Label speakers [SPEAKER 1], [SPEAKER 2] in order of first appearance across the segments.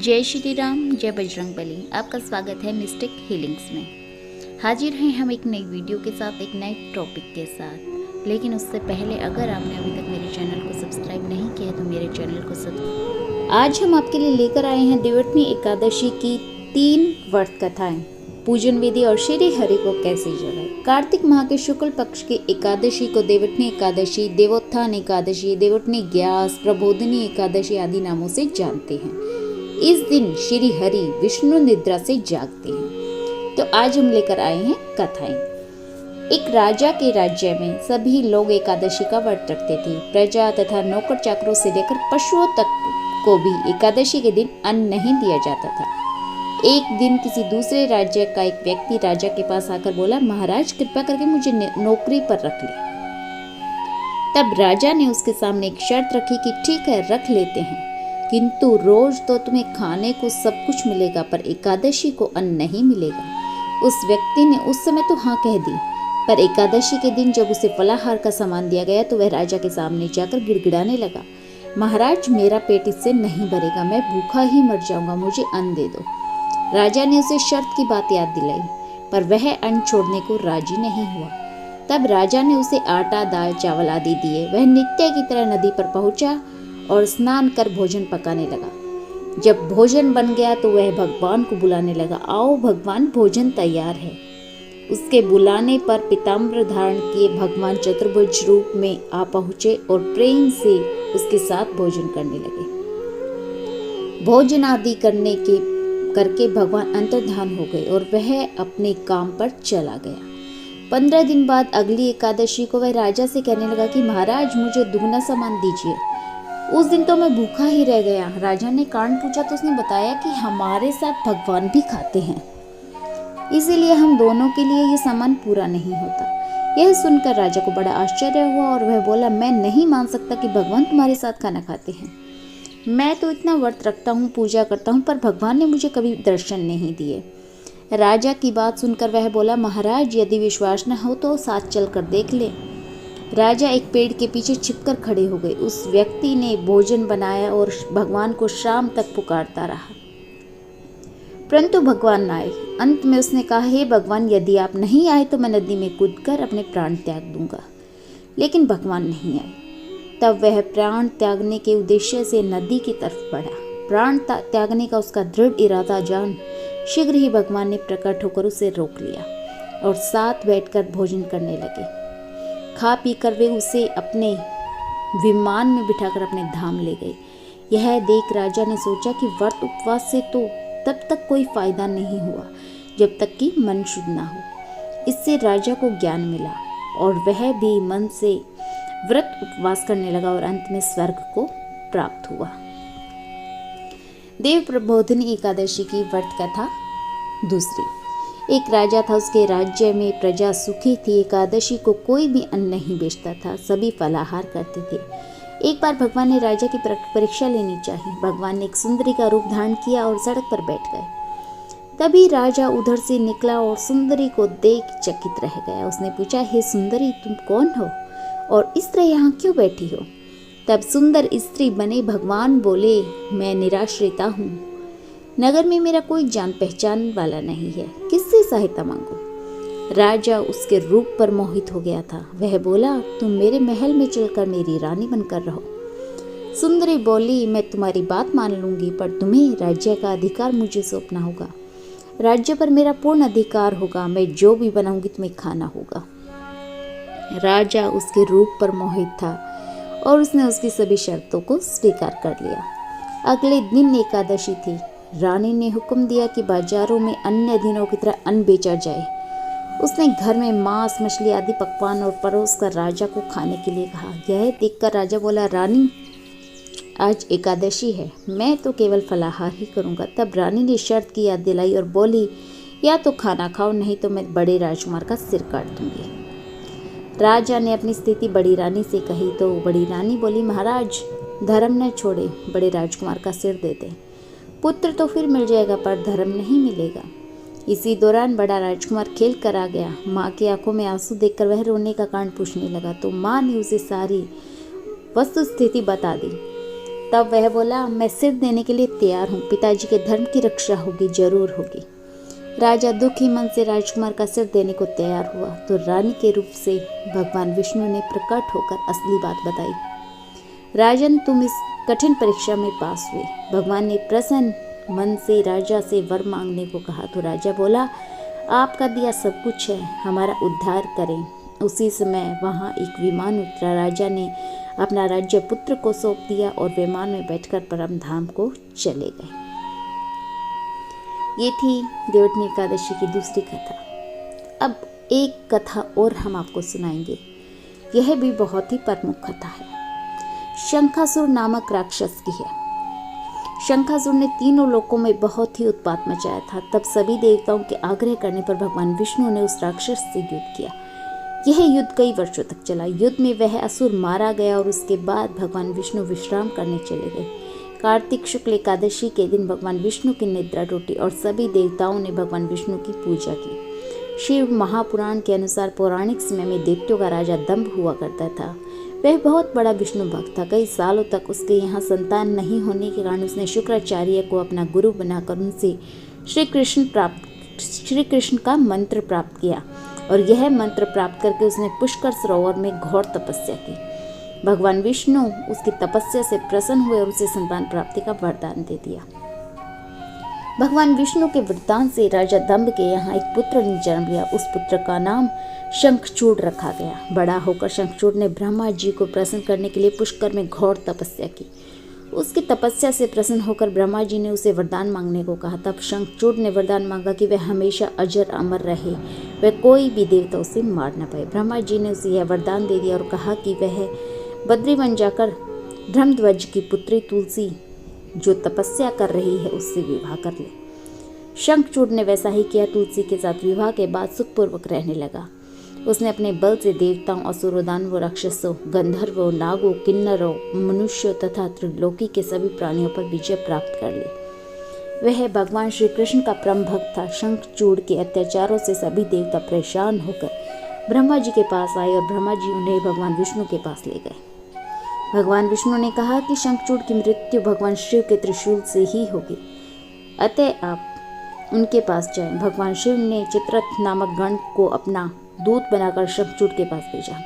[SPEAKER 1] जय श्री राम, जय बजरंगबली। आपका स्वागत है मिस्टिक हीलिंग्स में। हाजिर हैं हम एक नई वीडियो के साथ, एक नए टॉपिक के साथ। लेकिन उससे पहले अगर आपने अभी तक मेरे चैनल को सब्सक्राइब नहीं किया तो मेरे चैनल को सब्सक्राइब। आज हम आपके लिए लेकर आए हैं देवउठनी एकादशी की 3 व्रत कथाएं, पूजन विधि और श्री हरि को कैसे जगाएं। कार्तिक माह के शुक्ल पक्ष की एकादशी को देवउठनी एकादशी, देवोत्थान एकादशी, देवउठनी ग्यास, प्रबोधिनी एकादशी आदि नामों से जानते हैं। इस दिन श्री हरि विष्णु निद्रा से जागते हैं। तो आज हम लेकर आए हैं कथाएं। एक राजा के राज्य में सभी लोग एकादशी का व्रत रखते थे। प्रजा तथा नौकर चाकरों से लेकर पशुओं तक को भी एकादशी के दिन अन्न नहीं दिया जाता था। एक दिन किसी दूसरे राज्य का एक व्यक्ति राजा के पास आकर बोला, महाराज कृपा करके मुझे नौकरी पर रख ले। तब राजा ने उसके सामने एक शर्त रखी कि ठीक है, रख लेते हैं, किंतु रोज तो तुम्हें खाने को सब कुछ मिलेगा, पर एकादशी को अन्न नहीं मिलेगा। उस व्यक्ति ने उस समय तो हाँ कह दी, पर एकादशी के दिन जब उसे फलाहार का सामान दिया गया तो वह राजा के सामने जाकर गिड़गिड़ाने लगा, महाराज मेरा पेट इससे नहीं भरेगा, मैं भूखा ही मर जाऊंगा, मुझे अन्न दे दो। राजा ने उसे शर्त की बात याद दिलाई, पर वह अन्न छोड़ने को राजी नहीं हुआ। तब राजा ने उसे आटा, दाल, चावल आदि दिए। वह नित्य की तरह नदी पर पहुंचा और स्नान कर भोजन पकाने लगा। जब भोजन बन गया तो वह भगवान को बुलाने लगा, आओ भगवान, भोजन तैयार है। उसके बुलाने पर पीताम्बर धारण किए भगवान चतुर्भुज रूप में आ पहुंचे और प्रेम से उसके साथ भोजन करने लगे। भोजन आदि करके भगवान अंतर्धान हो गए और वह अपने काम पर चला गया। 15 दिन बाद अगली एकादशी को वह राजा से कहने लगा कि महाराज मुझे दुगना सामान दीजिए। उस दिन तो मैं भूखा ही रह गया। राजा ने कारण पूछा तो उसने बताया कि हमारे साथ भगवान भी खाते हैं, इसीलिए हम दोनों के लिए ये सामान पूरा नहीं होता। यह सुनकर राजा को बड़ा आश्चर्य हुआ और वह बोला, मैं नहीं मान सकता कि भगवान तुम्हारे साथ खाना खाते हैं। मैं तो इतना व्रत रखता हूँ, पूजा करता हूँ, पर भगवान ने मुझे कभी दर्शन नहीं दिए। राजा की बात सुनकर वह बोला, महाराज यदि विश्वास न हो तो साथ चलकर देख ले। राजा एक पेड़ के पीछे छिपकर खड़े हो गए। उस व्यक्ति ने भोजन बनाया और भगवान को शाम तक पुकारता रहा, परंतु भगवान न आए। अंत में उसने कहा, हे भगवान, यदि आप नहीं आए तो मैं नदी में कूदकर अपने प्राण त्याग दूंगा। लेकिन भगवान नहीं आए। तब वह प्राण त्यागने के उद्देश्य से नदी की तरफ बढ़ा। प्राण त्यागने का उसका दृढ़ इरादा जान शीघ्र ही भगवान ने प्रकट होकर उसे रोक लिया और साथ बैठकर भोजन करने लगे। खा पी कर वे उसे अपने विमान में बिठाकर अपने धाम ले गए। यह देख राजा ने सोचा कि व्रत उपवास से तो तब तक कोई फायदा नहीं हुआ जब तक कि मन शुद्ध ना हो। इससे राजा को ज्ञान मिला और वह भी मन से व्रत उपवास करने लगा और अंत में स्वर्ग को प्राप्त हुआ। देव प्रबोधिनी एकादशी की व्रत कथा दूसरी। एक राजा था, उसके राज्य में प्रजा सुखी थी। एकादशी को कोई भी अन्न नहीं बेचता था, सभी फलाहार करते थे। एक बार भगवान ने राजा की परीक्षा लेनी चाहिए। भगवान ने एक सुंदरी का रूप धारण किया और सड़क पर बैठ गए। तभी राजा उधर से निकला और सुंदरी को देख चकित रह गया। उसने पूछा, हे सुंदरी, तुम कौन हो और इस तरह यहाँ क्यों बैठी हो? तब सुंदर स्त्री बने भगवान बोले, मैं निराश्रिता हूँ, नगर में मेरा कोई जान पहचान वाला नहीं है, किससे सहायता मांगू? राजा उसके रूप पर मोहित हो गया था। वह बोला, तुम मेरे महल में चलकर मेरी रानी बनकर रहो। सुंदरी बोली, मैं तुम्हारी बात मान लूंगी, पर तुम्हें राज्य का अधिकार मुझे सौंपना होगा। राज्य पर मेरा पूर्ण अधिकार होगा, मैं जो भी बनाऊंगी तुम्हें खाना होगा। राजा उसके रूप पर मोहित था और उसने उसकी सभी शर्तों को स्वीकार कर लिया। अगले दिन एकादशी थी। रानी ने हुक्म दिया कि बाजारों में अन्य दिनों की तरह अन्न बेचा जाए। उसने घर में मांस, मछली आदि पकवान और परोस कर राजा को खाने के लिए कहा। यह देखकर राजा बोला, रानी आज एकादशी है, मैं तो केवल फलाहार ही करूँगा। तब रानी ने शर्त की याद दिलाई और बोली, या तो खाना खाओ, नहीं तो मैं बड़े राजकुमार का सिर काट दूंगी। राजा ने अपनी स्थिति बड़ी रानी से कही तो बड़ी रानी बोली, महाराज धर्म न छोड़े, बड़े राजकुमार का सिर दे दे। पुत्र तो फिर मिल जाएगा, पर धर्म नहीं मिलेगा। इसी दौरान बड़ा राजकुमार खेल कर आ गया। माँ की आंखों में आंसू देखकर वह रोने का कारण पूछने लगा तो माँ ने उसे सारी वस्तु स्थिति बता दी। तब वह बोला, मैं सिर देने के लिए तैयार हूँ, पिताजी के धर्म की रक्षा होगी, जरूर होगी। राजा दुखी मन से राजकुमार का सिर देने को तैयार हुआ तो रानी के रूप से भगवान विष्णु ने प्रकट होकर असली बात बताई। राजन, तुम इस कठिन परीक्षा में पास हुए। भगवान ने प्रसन्न मन से राजा से वर मांगने को कहा तो राजा बोला, आपका दिया सब कुछ है, हमारा उद्धार करें। उसी समय वहाँ एक विमान उतरा। राजा ने अपना राज्य पुत्र को सौंप दिया और विमान में बैठकर परम धाम को चले गए। ये थी देवोत्नी एकादशी की दूसरी कथा। अब एक कथा और हम आपको सुनाएंगे। यह भी बहुत ही प्रमुख कथा है। शंखासुर नामक राक्षस की है। शंखासुर ने तीनों लोकों में बहुत ही उत्पात मचाया था। तब सभी देवताओं के आग्रह करने पर भगवान विष्णु ने उस राक्षस से युद्ध किया। यह युद्ध कई वर्षों तक चला। युद्ध में वह असुर मारा गया और उसके बाद भगवान विष्णु विश्राम करने चले गए। कार्तिक शुक्ल एकादशी के दिन भगवान विष्णु की निद्रा टूटी और सभी देवताओं ने भगवान विष्णु की पूजा की। शिव महापुराण के अनुसार पौराणिक समय में दैत्यों का राजा दंभ हुआ करता था। वह बहुत बड़ा विष्णु भक्त था। कई सालों तक उसके यहाँ संतान नहीं होने के कारण उसने शुक्राचार्य को अपना गुरु बनाकर उनसे श्री कृष्ण का मंत्र प्राप्त किया और यह मंत्र प्राप्त करके उसने पुष्कर सरोवर में घोर तपस्या की। भगवान विष्णु उसकी तपस्या से प्रसन्न हुए और उसे संतान प्राप्ति का वरदान दे दिया। भगवान विष्णु के वरदान से राजा दंभ के यहाँ एक पुत्र ने जन्म लिया। उस पुत्र का नाम शंखचूड़ रखा गया। बड़ा होकर शंखचूड़ ने ब्रह्मा जी को प्रसन्न करने के लिए पुष्कर में घोर तपस्या की। उसकी तपस्या से प्रसन्न होकर ब्रह्मा जी ने उसे वरदान मांगने को कहा। तब शंखचूड़ ने वरदान मांगा कि वह हमेशा अजर अमर रहे, वह कोई भी देवता उसे मार न पाए। ब्रह्मा जी ने उसे यह वरदान दे दिया और कहा कि वह बद्रीवन जाकर ब्रह्मध्वज की पुत्री तुलसी जो तपस्या कर रही है उससे विवाह कर ले। शंखचूड़ ने वैसा ही किया। तुलसी के साथ विवाह के बाद सुखपूर्वक रहने लगा। उसने अपने बल से देवताओं, असुरों, दानवों, राक्षसों, गंधर्वों, नागों, किन्नरों, मनुष्यों तथा त्रिलोकी के सभी प्राणियों पर विजय प्राप्त कर ली। वह भगवान श्री कृष्ण का परम भक्त था। शंखचूड़ के अत्याचारों से सभी देवता परेशान होकर ब्रह्मा जी के पास आए और ब्रह्मा जी उन्हें भगवान विष्णु के पास ले गए। भगवान विष्णु ने कहा कि शंखचूड़ की मृत्यु भगवान शिव के त्रिशूल से ही होगी, अतः आप उनके पास जाएं। भगवान शिव ने चित्ररथ नामक गण को अपना दूत बनाकर शंखचूड़ के पास भेजा।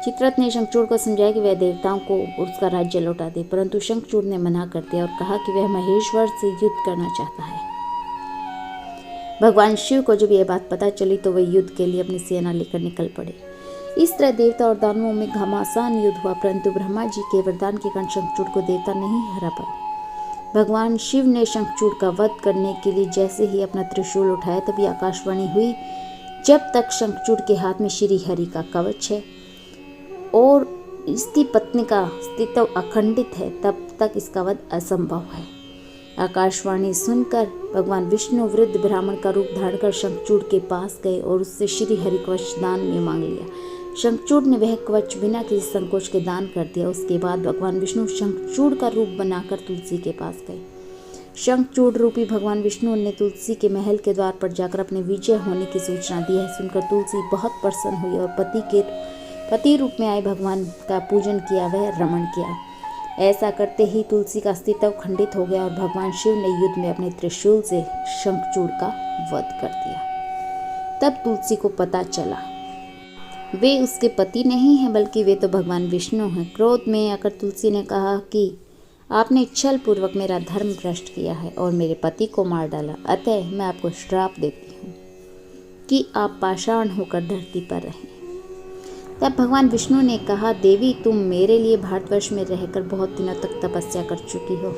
[SPEAKER 1] चित्ररथ ने शंखचूड़ को समझाया कि वह देवताओं को उसका राज्य लौटा दे, परंतु शंखचूड़ ने मना कर दिया और कहा कि वह महेश्वर से युद्ध करना चाहता है। भगवान शिव को जब यह बात पता चली तो वे युद्ध के लिए अपनी सेना लेकर निकल पड़े। इस तरह देवता और दानवों में घमासान युद्ध हुआ, परंतु ब्रह्मा जी के वरदान के कारण शंखचूड़ को देवता नहीं हरा पाए। भगवान शिव ने शंखचूड़ का वध करने के लिए जैसे ही अपना त्रिशूल उठाया तभी आकाशवाणी हुई, जब तक शंखचूड़ के हाथ में श्री हरि का कवच है और इसकी पत्नी का अस्तित्व अखंडित है, तब तक इसका वध असंभव है। आकाशवाणी सुनकर भगवान विष्णु वृद्ध ब्राह्मण का रूप धारण कर शंखचूड़ के पास गए और उससे श्री हरि कवच दान में मांग लिया। शंखचूड़ ने वह कवच बिना किसी संकोच के दान कर दिया। उसके बाद भगवान विष्णु शंखचूड़ का रूप बनाकर तुलसी के पास गए। शंखचूड़ रूपी भगवान विष्णु ने तुलसी के महल के द्वार पर जाकर अपने विजय होने की सूचना दी है। सुनकर तुलसी बहुत प्रसन्न हुई और पति रूप में आए भगवान का पूजन किया, वह रमण किया। ऐसा करते ही तुलसी का अस्तित्व खंडित हो गया और भगवान शिव ने युद्ध में अपने त्रिशूल से शंखचूड़ का वध कर दिया। तब तुलसी को पता चला वे उसके पति नहीं हैं, बल्कि वे तो भगवान विष्णु हैं। क्रोध में आकर तुलसी ने कहा कि आपने छल पूर्वक मेरा धर्म भ्रष्ट किया है और मेरे पति को मार डाला, अतः मैं आपको श्राप देती हूँ कि आप पाषाण होकर धरती पर रहें। तब भगवान विष्णु ने कहा, देवी, तुम मेरे लिए भारतवर्ष में रहकर बहुत दिनों तक तपस्या कर चुकी हो।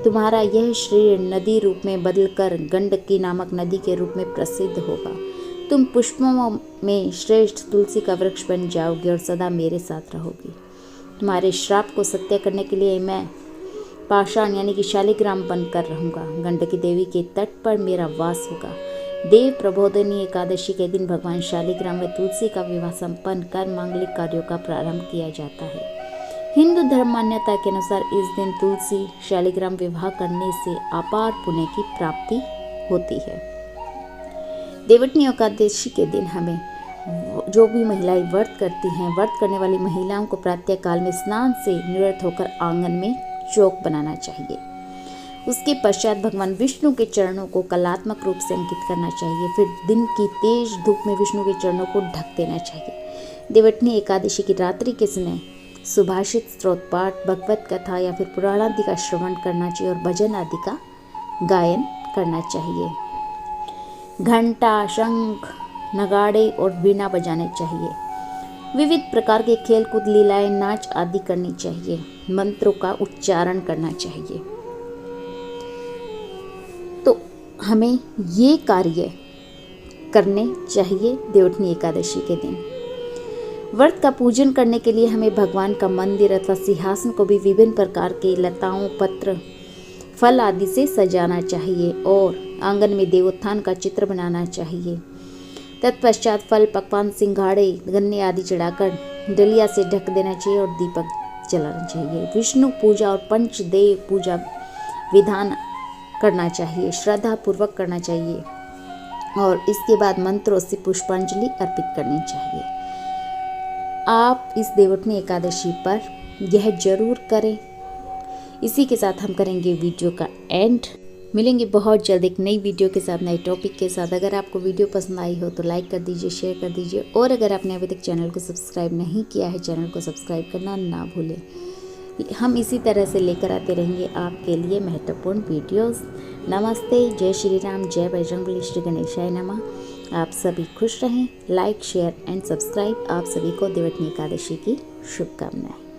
[SPEAKER 1] तुम्हारा यह शरीर नदी रूप में बदलकर गंडकी नामक नदी के रूप में प्रसिद्ध होगा। तुम पुष्पों में श्रेष्ठ तुलसी का वृक्ष बन जाओगी और सदा मेरे साथ रहोगी। तुम्हारे श्राप को सत्य करने के लिए मैं पाषाण यानी कि शालिग्राम बनकर रहूँगा। गंडकी देवी के तट पर मेरा वास होगा। देव प्रबोधिनी एकादशी के दिन भगवान शालिग्राम व तुलसी का विवाह संपन्न कर मांगलिक कार्यों का प्रारंभ किया जाता है। हिंदू धर्म मान्यता के अनुसार इस दिन तुलसी शालिग्राम विवाह करने से अपार पुण्य की प्राप्ति होती है। देवोत्नी एकादशी के दिन हमें जो भी महिलाएं व्रत करती हैं, व्रत करने वाली महिलाओं को प्रातः काल में स्नान से निवृत्त होकर आंगन में चौक बनाना चाहिए। उसके पश्चात भगवान विष्णु के चरणों को कलात्मक रूप से अंकित करना चाहिए। फिर दिन की तेज धूप में विष्णु के चरणों को ढक देना चाहिए। देवउठनी एकादशी की रात्रि के समय सुभाषित, स्तोत्र पाठ, भगवत कथा या फिर पुराण आदि का श्रवण करना चाहिए और भजन आदि का गायन करना चाहिए। घंटा, शंख, नगाड़े और वीणा बजाने चाहिए। विविध प्रकार के खेल कूद, लीलाएं, नाच आदि करनी चाहिए। मंत्रों का उच्चारण करना चाहिए। तो हमें ये कार्य करने चाहिए देवउठनी एकादशी के दिन। व्रत का पूजन करने के लिए हमें भगवान का मंदिर अथवा सिंहासन को भी विभिन्न प्रकार के लताओं, पत्र, फल आदि से सजाना चाहिए और आंगन में देवोत्थान का चित्र बनाना चाहिए। तत्पश्चात फल, पकवान, सिंघाड़े, गन्ने आदि चढ़ाकर डलिया से ढक देना चाहिए और दीपक जलाना चाहिए। विष्णु पूजा और पंचदेव पूजा विधान करना चाहिए, श्रद्धा पूर्वक करना चाहिए और इसके बाद मंत्रों से पुष्पांजलि अर्पित करनी चाहिए। आप इस देवउठनी एकादशी पर यह जरूर करें। इसी के साथ हम करेंगे वीडियो का एंड। मिलेंगे बहुत जल्द एक नई वीडियो के साथ, नए टॉपिक के साथ। अगर आपको वीडियो पसंद आई हो तो लाइक कर दीजिए, शेयर कर दीजिए और अगर आपने अभी तक चैनल को सब्सक्राइब नहीं किया है, चैनल को सब्सक्राइब करना ना भूलें। हम इसी तरह से लेकर आते रहेंगे आपके लिए महत्वपूर्ण वीडियोस। नमस्ते, जय श्री राम, जय बजरंगबली, श्री गणेशाय नमः। आप सभी खुश रहें। Like, share and subscribe. आप सभी को देवउठनी एकादशी की शुभकामनाएं।